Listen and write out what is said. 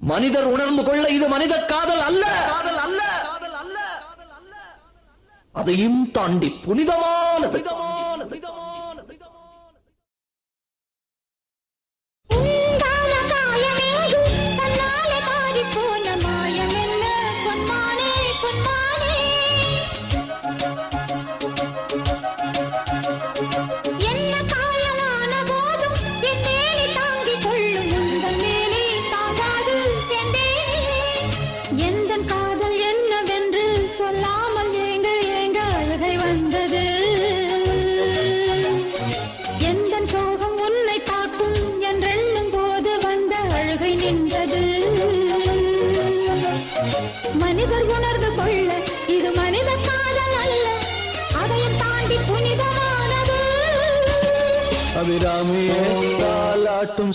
மனிதர் உணர்ந்து கொள்ள இது மனித காதல் அல்ல, அதையும் தாண்டி புனிதமானது. மனிதர் உணர்ந்து கொள்ள இது மனித காதல் அல்ல, அதையும் தாண்டி புனிதமானது. அபிராமியே தாலாட்டும்